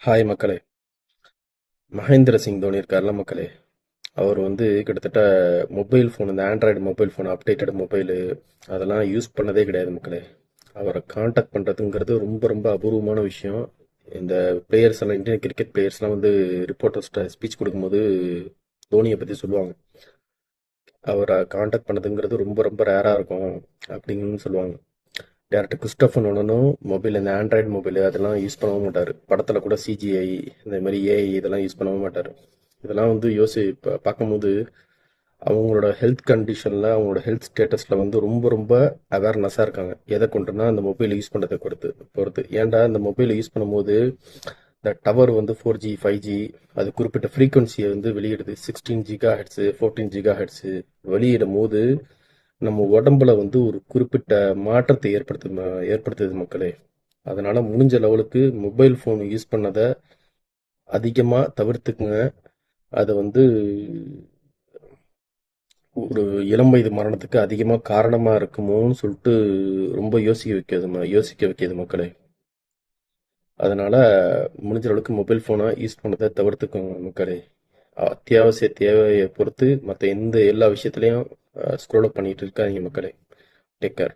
Hi மக்களே. மகேந்திர சிங் தோனி இருக்கார்ல மக்களே, அவர் வந்து கிட்டத்தட்ட மொபைல் ஃபோன், இந்த Android mobile phone, updated mobile அதெல்லாம் யூஸ் பண்ணதே கிடையாது மக்களே. அவரை காண்டாக்ட் பண்ணுறதுங்கிறது ரொம்ப ரொம்ப அபூர்வமான விஷயம். இந்த பிளேயர்ஸ் எல்லாம், இந்தியன் கிரிக்கெட் பிளேயர்ஸ்லாம் வந்து ரிப்போர்ட்டர்ஸ்ட்ட ஸ்பீச் கொடுக்கும்போது தோனியை பற்றி சொல்லுவாங்க. அவரை காண்டாக்ட் பண்ணதுங்கிறது ரொம்ப ரொம்ப ரேராக இருக்கும் அப்படின்னு சொல்லுவாங்க. டேரக்டர் கிறிஸ்டோஃபர் நோலனும் மொபைல், இந்த ஆண்ட்ராய்டு மொபைல் அதெல்லாம் யூஸ் பண்ணவும் மாட்டார். படத்தில் கூட சிஜிஐ, இந்த மாதிரி ஏஐ இதெல்லாம் யூஸ் பண்ணவும் மாட்டார். இதெல்லாம் வந்து பார்க்கும்போது அவங்களோட ஹெல்த் கண்டிஷனில், அவங்களோட ஹெல்த் ஸ்டேட்டஸில் வந்து ரொம்ப ரொம்ப அவேர்னஸாக இருக்காங்க. எதை கொண்டுனா அந்த மொபைல் யூஸ் பண்ணுறதை பொறுத்து. ஏன்டா இந்த மொபைல் யூஸ் பண்ணும்போது இந்த டவர் வந்து 4G 5G அது குறிப்பிட்ட ஃப்ரீக்குவன்சியை வந்து வெளியிடுது. 16 GHz 14 GHz வெளியிடும் போது நம்ம உடம்புல வந்து ஒரு குறிப்பிட்ட மாற்றத்தை ஏற்படுத்துது மக்களே. அதனால முடிஞ்ச லெவலுக்கு மொபைல் ஃபோன் யூஸ் பண்ணதை அதிகமாக தவிர்த்துக்குங்க. அது வந்து ஒரு இளம் வயது மரணத்துக்கு அதிகமாக காரணமாக இருக்குமோன்னு சொல்லிட்டு ரொம்ப யோசிக்க வைக்கிது மக்களே. அதனால முடிஞ்ச அளவுக்கு மொபைல் ஃபோனை யூஸ் பண்ணதை தவிர்த்துக்கோங்க மக்களே. அத்தியாவசிய தேவையை பொறுத்து மற்ற எல்லா விஷயத்துலையும் ஸ்க்ரோல் அப் பண்ணிட்டு இருக்காதீங்க மக்களே. Take care.